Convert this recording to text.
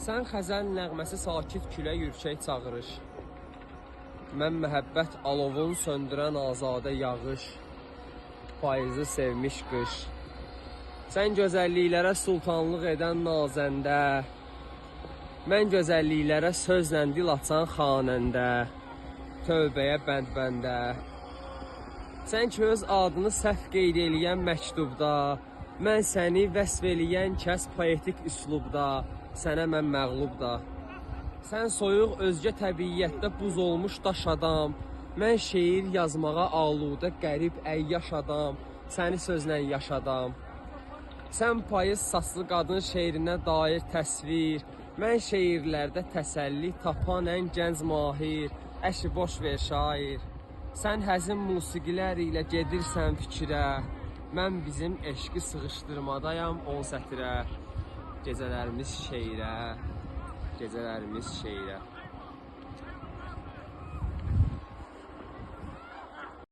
Sən xəzəl nəğməsi sakit külə ürkək çağırış. Mən məhəbbət alovun söndürən azadə yağış. Payızı sevmiş qış. Sən gözəlliklərə sultanlıq edən nazəndə. Mən gözəlliklərə sözlə dil açan xanəndə. Tövbəyə bənd-bəndə. Sən ki öz adını səhv qeyd eləyən məktubda. Mən səni vəsf eləyən kəs poetik üslubda. Sənə mən məğlub da. Sən soyuq özgə təbiyyətdə buz olmuş daş adam. Mən şeir yazmağa aludə qərib əyyaş adam. Səni sözlə yaşadam. Sən payız saçlı qadın şeirinə dair təsvir. Mən şeirlərdə təsəlli tapan ən gənc mahir. Əşi boş ver şair. Sən həzin musiqilər ilə gedirsən fikrə. Mən bizim eşqi sığışdırmadayam 10 sətrə. Gecələrimiz şeirə, gecələrimiz şeirə.